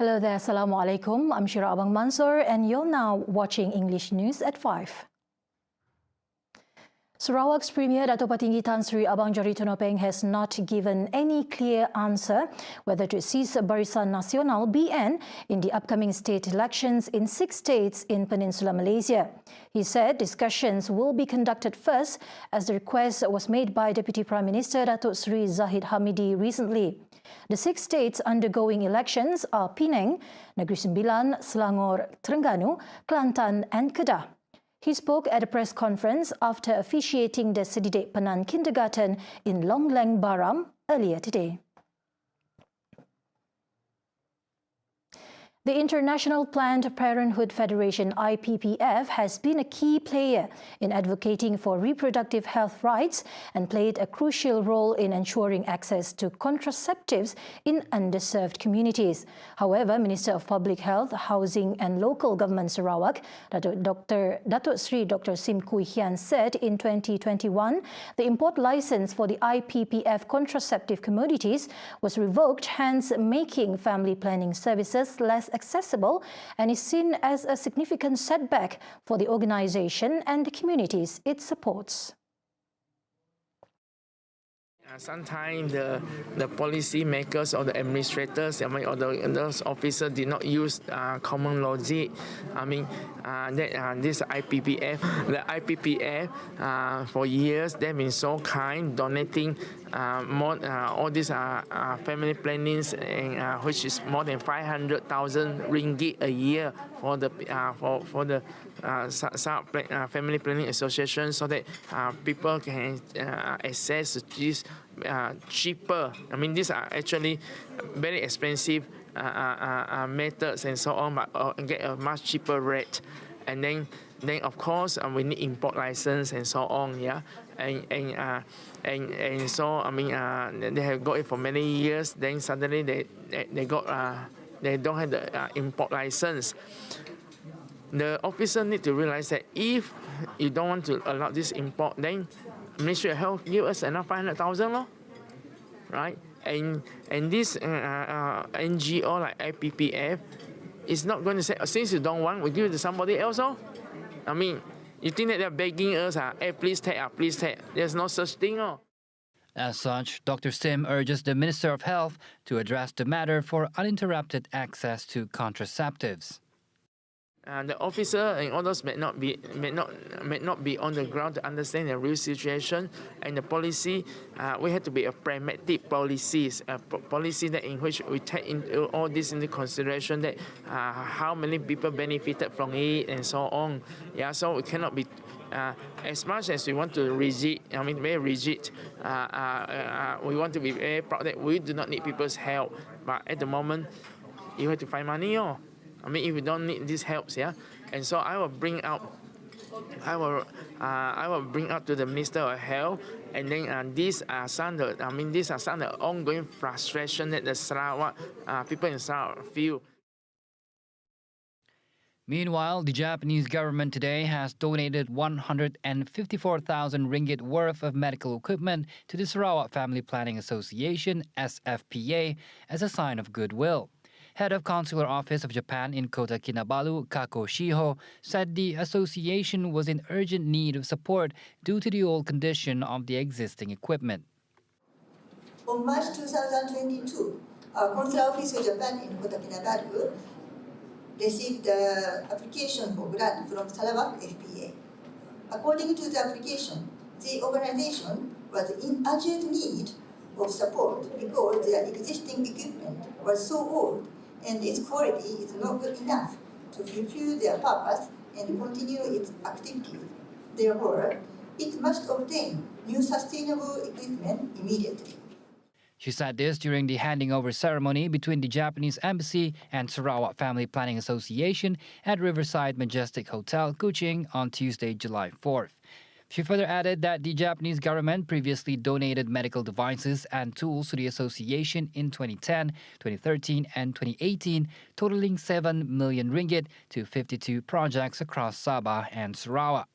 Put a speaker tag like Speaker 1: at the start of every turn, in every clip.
Speaker 1: Hello there, Assalamu alaikum. I'm Shira ABANG Mansour and you're now watching English News at 5. Sarawak's Premier Dato' Patinggi Tan Sri Abang Johari Tonopeng has not given any clear answer whether to seize Barisan Nasional (BN) in the upcoming state elections in 6 states in Peninsular Malaysia. He said discussions will be conducted first as the request was made by Deputy Prime Minister Datuk Sri Zahid Hamidi recently. The 6 states undergoing elections are Penang, Negeri Sembilan, Selangor, Terengganu, Kelantan and Kedah. He spoke at a press conference after officiating the Sedidik Penan Kindergarten in Long Leng, Baram earlier today. The International Planned Parenthood Federation (IPPF) has been a key player in advocating for reproductive health rights and played a crucial role in ensuring access to contraceptives in underserved communities. However, Minister of Public Health, Housing and Local Government Sarawak, Datuk Sri Dr. Sim Kui Hian said in 2021 the import license for the IPPF contraceptive commodities was revoked, hence making family planning services less accessible, and is seen as a significant setback for the organisation and the communities it supports.
Speaker 2: Sometimes the policy makers or the administrators, or those officers did not use common logic. This IPPF, the IPPF for years they've been so kind, donating all these family plannings, which is more than 500,000 ringgit a year for the family planning association, so that people can access this cheaper. These are actually very expensive methods and so on, but get a much cheaper rate. And then of course we need import license and so on, yeah. And so they have got it for many years. Then suddenly they don't have the import license. The officer need to realize that if you don't want to allow this import, then Ministry of Health give us another 500,000, right? And this NGO like IPPF is not going to say, since you don't want, we give it to somebody else. You think that they're begging us, hey, please take, please take. There's no such thing.
Speaker 3: As such, Dr. Sim urges the Minister of Health to address the matter for uninterrupted access to contraceptives.
Speaker 2: The officer and others may not be on the ground to understand the real situation and the policy. We have to be a pragmatic policies, a policy that in which we take into all this into consideration, that how many people benefited from it and so on. Yeah, so we cannot be as much as we want to rigid. Very rigid. We want to be very proud that we do not need people's help, but at the moment, you have to find money. If you don't need these helps, yeah, and so I will bring up to the Minister of Health, and then these are some of the ongoing frustration that the Sarawak people in Sarawak feel.
Speaker 3: Meanwhile, the Japanese government today has donated 154,000 ringgit worth of medical equipment to the Sarawak Family Planning Association (SFPA) as a sign of goodwill. Head of Consular Office of Japan in Kota Kinabalu, Kako Shiho, said the association was in urgent need of support due to the old condition of the existing equipment.
Speaker 4: On March 2022, our Consular Office of Japan in Kota Kinabalu received the application for grant from Sarawak FPA. According to the application, the organization was in urgent need of support because their existing equipment was so old and its quality is not good enough to fulfill their purpose and continue its activities. Therefore, it must obtain new sustainable equipment immediately.
Speaker 3: She said this during the handing over ceremony between the Japanese Embassy and Sarawak Family Planning Association at Riverside Majestic Hotel, Kuching on Tuesday, July 4th. She further added that the Japanese government previously donated medical devices and tools to the association in 2010, 2013 and 2018, totaling 7 million ringgit to 52 projects across Sabah and Sarawak.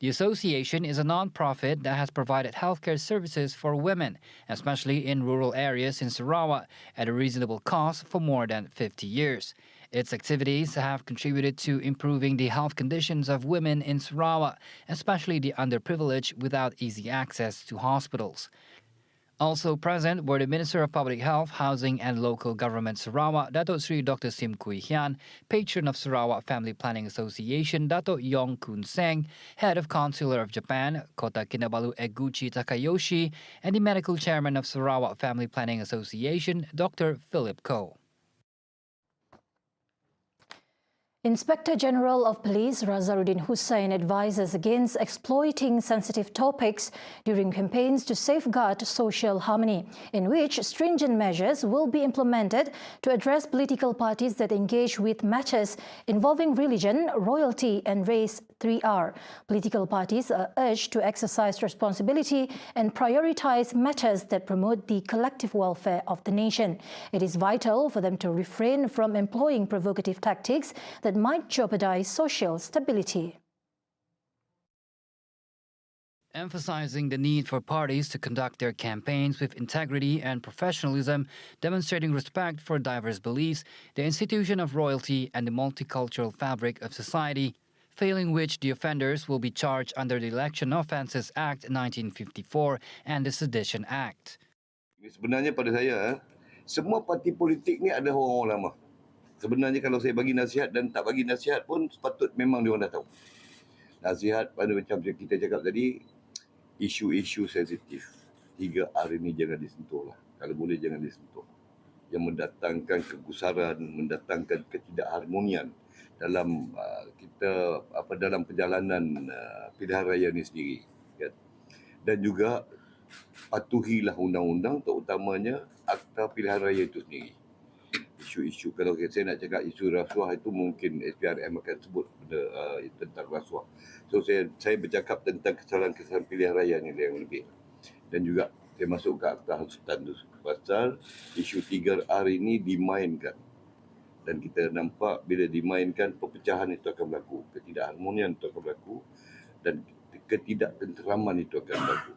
Speaker 3: The association is a non-profit that has provided healthcare services for women, especially in rural areas in Sarawak, at a reasonable cost for more than 50 years. Its activities have contributed to improving the health conditions of women in Sarawak, especially the underprivileged without easy access to hospitals. Also present were the Minister of Public Health, Housing and Local Government Sarawak, Dato Sri Dr. Sim Kui Hian, Patron of Sarawak Family Planning Association, Dato Yong Kun Seng, Head of Consular of Japan, Kota Kinabalu Eguchi Takayoshi, and the Medical Chairman of Sarawak Family Planning Association, Dr. Philip Koh.
Speaker 1: Inspector General of Police Razaruddin Hussain advises against exploiting sensitive topics during campaigns to safeguard social harmony, in which stringent measures will be implemented to address political parties that engage with matters involving religion, royalty and race 3R. Political parties are urged to exercise responsibility and prioritize matters that promote the collective welfare of the nation. It is vital for them to refrain from employing provocative tactics that might jeopardize social stability.
Speaker 3: Emphasizing the need for parties to conduct their campaigns with integrity and professionalism, demonstrating respect for diverse beliefs, the institution of royalty and the multicultural fabric of society, failing which the offenders will be charged under the Election Offences Act 1954 and the Sedition Act.
Speaker 5: Sebenarnya pada saya, semua parti politik ni ada orang-orang lama. Sebenarnya kalau saya bagi nasihat dan tak bagi nasihat pun sepatut memang diorang dah tahu. Nasihat pada macam kita cakap tadi, isu-isu sensitif. 3R ini jangan disentuh lah. Kalau boleh jangan disentuh. Yang mendatangkan kegusaran, mendatangkan ketidakharmonian dalam dalam perjalanan pilihan raya ini sendiri. Kan? Dan juga patuhilah undang-undang, terutamanya Akta Pilihan Raya itu sendiri. Isu-isu, kalau saya nak cakap isu rasuah itu mungkin SPRM akan sebut tentang rasuah. So saya bercakap tentang kesalahan-kesalahan pilihan raya ni yang lebih. Dan juga saya masuk ke Akta Hasutan tu pasal isu 3R ini dimainkan. Dan kita nampak bila dimainkan, perpecahan itu akan berlaku, ketidakharmonian itu akan berlaku dan ketidaktenteraman itu akan berlaku.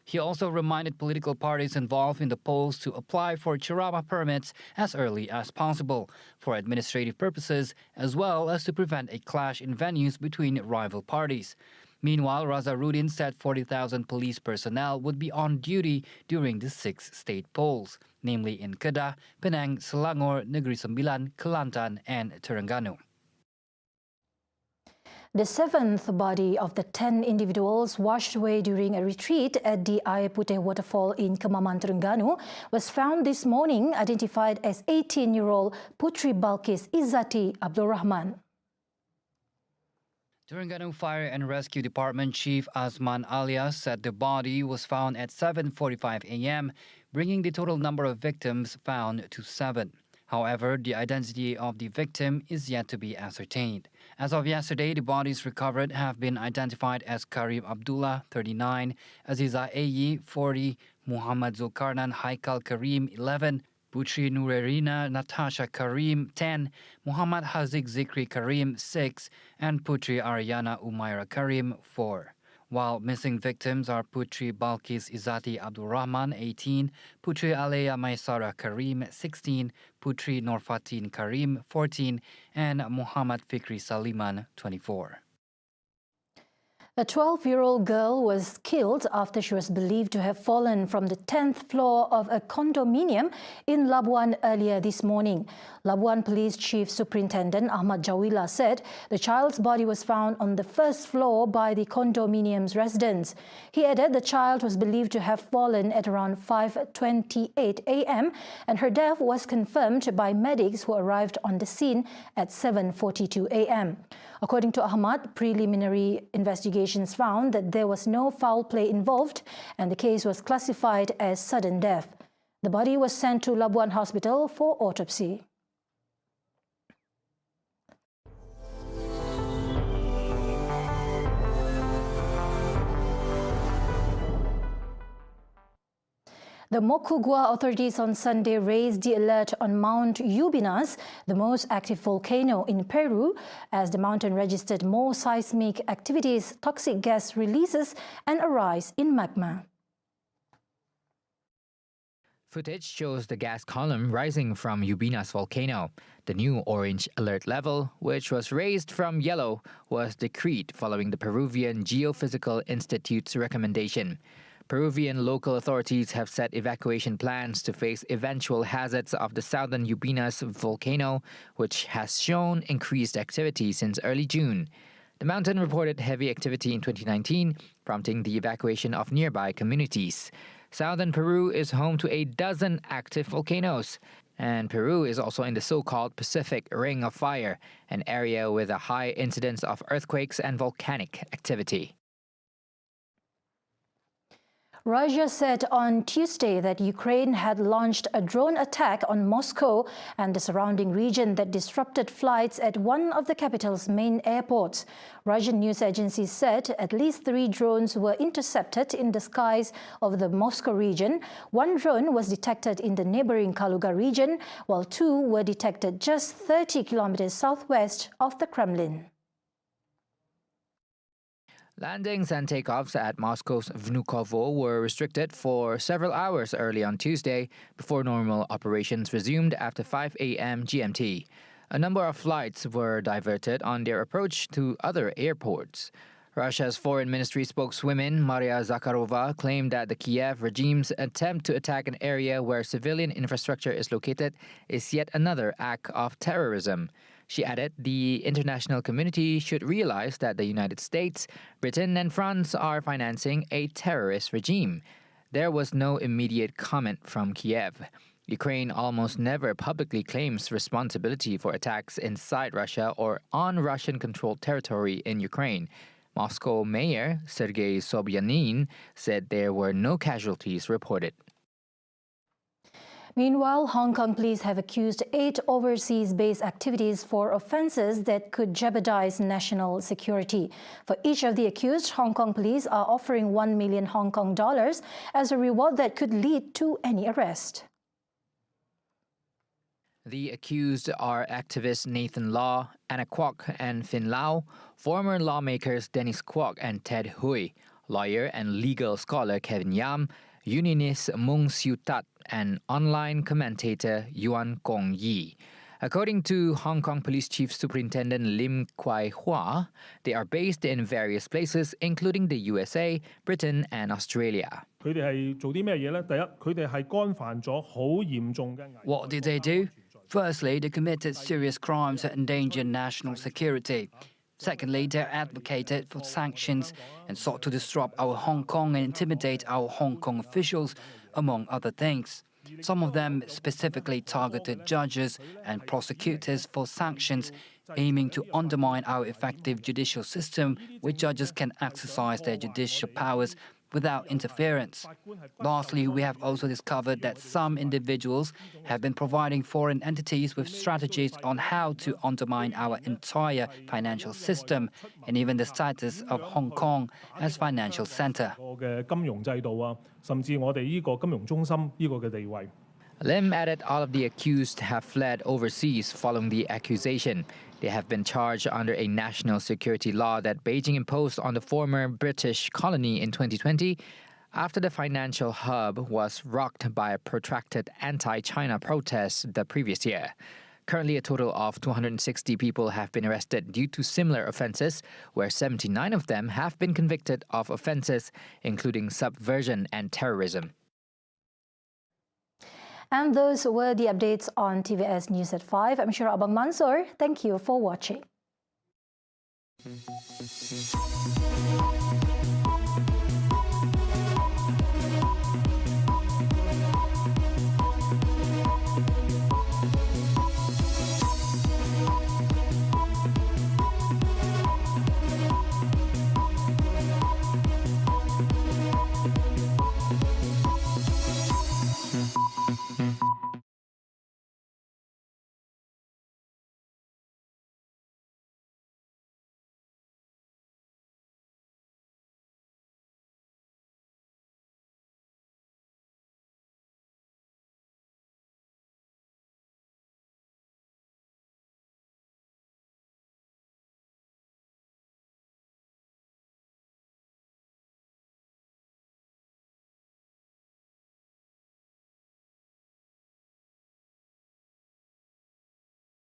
Speaker 3: He also reminded political parties involved in the polls to apply for Chirama permits as early as possible for administrative purposes, as well as to prevent a clash in venues between rival parties. Meanwhile, Razaruddin said 40,000 police personnel would be on duty during the 6 state polls, namely in Kedah, Penang, Selangor, Negeri Sembilan, Kelantan and Terengganu.
Speaker 1: The 7th body of the 10 individuals washed away during a retreat at the Air Puteh waterfall in Kemaman, Terengganu was found this morning, identified as 18-year-old Putri Balkis Izzati Abdul Rahman.
Speaker 3: Terengganu Fire and Rescue Department Chief Azman Alias said the body was found at 7:45 a.m., bringing the total number of victims found to 7. However, the identity of the victim is yet to be ascertained. As of yesterday, the bodies recovered have been identified as Karim Abdullah, 39, Aziza Ayi, 40, Muhammad Zulkarnain Haikal Karim, 11, Putri Nurerina Natasha Karim, 10, Muhammad Haziq Zikri Karim, 6, and Putri Aryana Umaira Karim, 4. While missing victims are Putri Balkis Izzati Abdul Rahman, 18, Putri Alea Maisara Karim, 16, Putri Norfatin Karim, 14, and Muhammad Fikri Saliman, 24.
Speaker 1: A 12-year-old girl was killed after she was believed to have fallen from the 10th floor of a condominium in Labuan earlier this morning. Labuan Police Chief Superintendent Ahmad Jawila said the child's body was found on the first floor by the condominium's residents. He added the child was believed to have fallen at around 5:28 a.m. and her death was confirmed by medics who arrived on the scene at 7:42 a.m. According to Ahmad, preliminary investigations found that there was no foul play involved and the case was classified as sudden death. The body was sent to Labuan Hospital for autopsy. The Moquegua authorities on Sunday raised the alert on Mount Ubinas, the most active volcano in Peru, as the mountain registered more seismic activities, toxic gas releases, and a rise in magma.
Speaker 3: Footage shows the gas column rising from Ubinas volcano. The new orange alert level, which was raised from yellow, was decreed following the Peruvian Geophysical Institute's recommendation. Peruvian local authorities have set evacuation plans to face eventual hazards of the southern Ubinas volcano, which has shown increased activity since early June. The mountain reported heavy activity in 2019, prompting the evacuation of nearby communities. Southern Peru is home to a dozen active volcanoes, and Peru is also in the so-called Pacific Ring of Fire, an area with a high incidence of earthquakes and volcanic activity.
Speaker 1: Russia said on Tuesday that Ukraine had launched a drone attack on Moscow and the surrounding region that disrupted flights at one of the capital's main airports. Russian news agencies said at least 3 drones were intercepted in the skies of the Moscow region. 1 drone was detected in the neighboring Kaluga region, while 2 were detected just 30 kilometers southwest of the Kremlin.
Speaker 3: Landings and takeoffs at Moscow's Vnukovo were restricted for several hours early on Tuesday before normal operations resumed after 5 a.m. GMT. A number of flights were diverted on their approach to other airports. Russia's Foreign Ministry spokeswoman Maria Zakharova claimed that the Kiev regime's attempt to attack an area where civilian infrastructure is located is yet another act of terrorism. She added the international community should realize that the United States, Britain, and France are financing a terrorist regime. There was no immediate comment from Kiev. Ukraine almost never publicly claims responsibility for attacks inside Russia or on Russian-controlled territory in Ukraine. Moscow Mayor Sergei Sobyanin said there were no casualties reported.
Speaker 1: Meanwhile, Hong Kong police have accused 8 overseas-based activities for offences that could jeopardize national security. For each of the accused, Hong Kong police are offering 1 million Hong Kong dollars as a reward that could lead to any arrest.
Speaker 3: The accused are activists Nathan Law, Anna Kwok, and Fin Lau, former lawmakers Dennis Kwok and Ted Hui, lawyer and legal scholar Kevin Yam, unionist Mung Siu Tat, and online commentator Yuan Gong Yi. According to Hong Kong Police Chief Superintendent Lim Kwai Hua, they are based in various places, including the USA, Britain, and Australia.
Speaker 6: What
Speaker 7: did they do? Firstly, they committed serious crimes that endanger national security. Secondly, they advocated for sanctions and sought to disrupt our Hong Kong and intimidate our Hong Kong officials, among other things. Some of them specifically targeted judges and prosecutors for sanctions, aiming to undermine our effective judicial system where judges can exercise their judicial powers without interference. Lastly, we have also discovered that some individuals have been providing foreign entities with strategies on how to undermine our entire financial system and even the status of Hong Kong as financial center.
Speaker 3: Lim added all of the accused have fled overseas following the accusation. They have been charged under a national security law that Beijing imposed on the former British colony in 2020 after the financial hub was rocked by a protracted anti-China protests the previous year. Currently, a total of 260 people have been arrested due to similar offences, where 79 of them have been convicted of offences including subversion and terrorism.
Speaker 1: And those were the updates on TVS News at 5. I'm Shira Abang Mansoor. Thank you for watching.